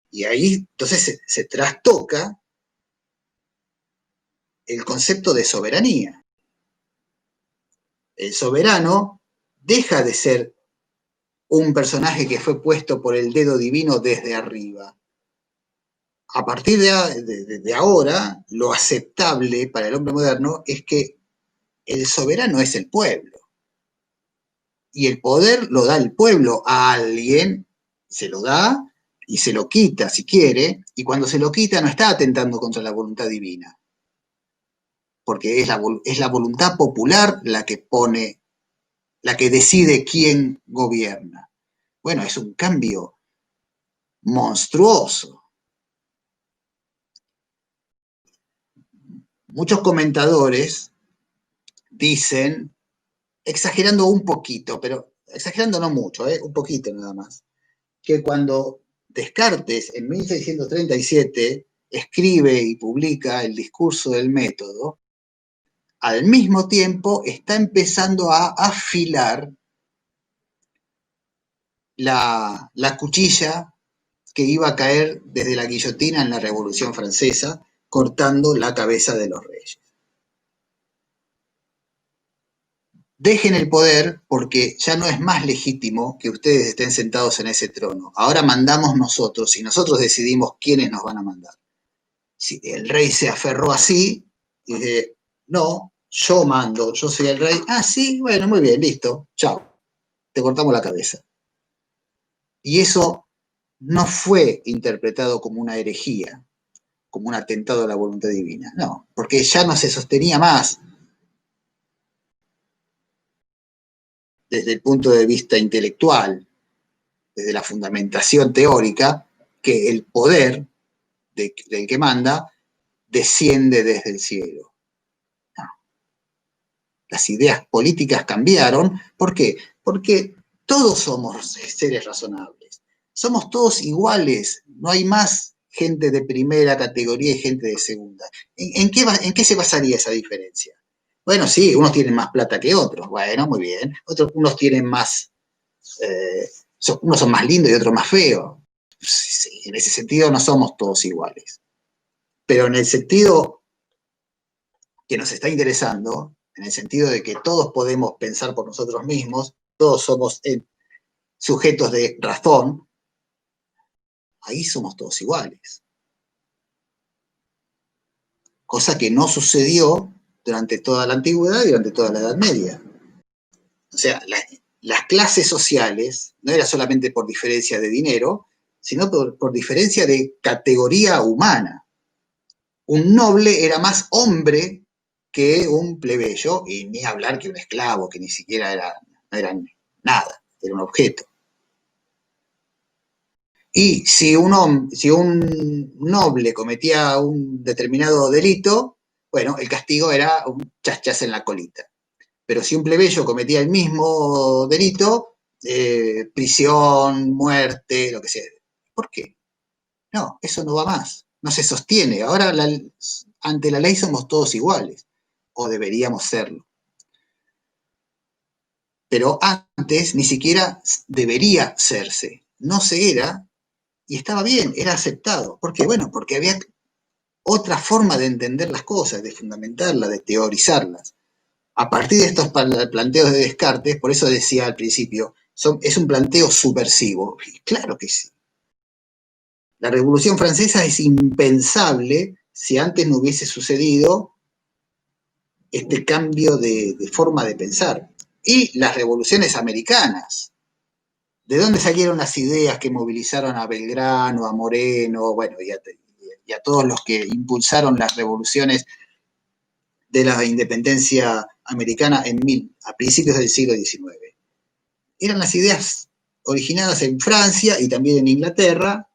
S1: Y ahí entonces se trastoca el concepto de soberanía. El soberano deja de ser un personaje que fue puesto por el dedo divino desde arriba. A partir de ahora, lo aceptable para el hombre moderno es que el soberano es el pueblo. Y el poder lo da el pueblo a alguien, se lo da y se lo quita si quiere, y cuando se lo quita no está atentando contra la voluntad divina, porque es la voluntad popular la que pone, la que decide quién gobierna. Bueno, es un cambio monstruoso. Muchos comentadores dicen, exagerando un poquito, pero exagerando no mucho, un poquito nada más, que cuando Descartes en 1637 escribe y publica el discurso del método, al mismo tiempo está empezando a afilar la cuchilla que iba a caer desde la guillotina en la Revolución Francesa, cortando la cabeza de los reyes. Dejen el poder porque ya no es más legítimo que ustedes estén sentados en ese trono. Ahora mandamos nosotros y nosotros decidimos quiénes nos van a mandar. Si el rey se aferró así, y dice, no, yo mando, yo soy el rey. Ah, sí, bueno, muy bien, listo, chao, te cortamos la cabeza. Y eso no fue interpretado como una herejía, como un atentado a la voluntad divina, no, porque ya no se sostenía más desde el punto de vista intelectual, desde la fundamentación teórica, que el poder del que manda desciende desde el cielo. No. Las ideas políticas cambiaron. ¿Por qué? Porque todos somos seres razonables. Somos todos iguales. No hay más gente de primera categoría y gente de segunda. ¿En qué se basaría esa diferencia? Bueno, sí, unos tienen más plata que otros. Bueno, muy bien. Unos tienen más, unos son más lindos y otros más feos. Sí, en ese sentido no somos todos iguales. Pero en el sentido que nos está interesando, en el sentido de que todos podemos pensar por nosotros mismos, todos somos sujetos de razón, ahí somos todos iguales. Cosa que no sucedió durante toda la antigüedad y durante toda la Edad Media. O sea, las clases sociales no era solamente por diferencia de dinero, sino por diferencia de categoría humana. Un noble era más hombre que un plebeyo, y ni hablar que un esclavo, que ni siquiera no era nada, era un objeto. Y si un noble cometía un determinado delito, bueno, el castigo era un chas en la colita. Pero si un plebeyo cometía el mismo delito, prisión, muerte, lo que sea. ¿Por qué? No, eso no va más, no se sostiene. Ahora ante la ley somos todos iguales, o deberíamos serlo. Pero antes ni siquiera debería serse. No se era y estaba bien, era aceptado. ¿Por qué? Bueno, porque había otra forma de entender las cosas, de fundamentarlas, de teorizarlas. A partir de estos planteos de Descartes, por eso decía al principio, es un planteo subversivo. Y claro que sí. La Revolución Francesa es impensable si antes no hubiese sucedido este cambio de forma de pensar. Y las revoluciones americanas. ¿De dónde salieron las ideas que movilizaron a Belgrano, a Moreno, bueno, y a todos los que impulsaron las revoluciones de la independencia americana a principios del siglo XIX? Eran las ideas originadas en Francia y también en Inglaterra,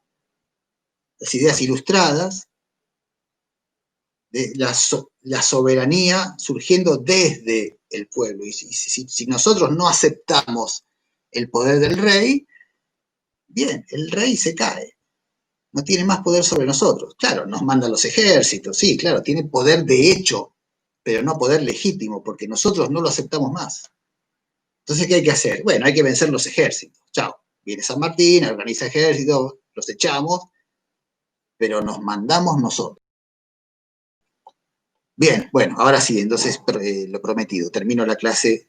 S1: las ideas ilustradas, de la soberanía surgiendo desde el pueblo. Y si nosotros no aceptamos el poder del rey, bien, el rey se cae, no tiene más poder sobre nosotros. Claro, nos manda los ejércitos, sí, claro, tiene poder de hecho, pero no poder legítimo, porque nosotros no lo aceptamos más. Entonces, ¿qué hay que hacer? Bueno, hay que vencer los ejércitos. Chao. Viene San Martín, organiza ejércitos, los echamos, pero nos mandamos nosotros. Bien, bueno, ahora sí, entonces lo prometido, termino la clase.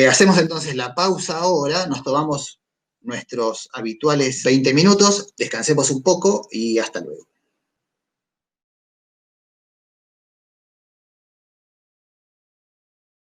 S1: Hacemos entonces la pausa ahora, nos tomamos nuestros habituales 20 minutos, descansemos un poco y hasta luego.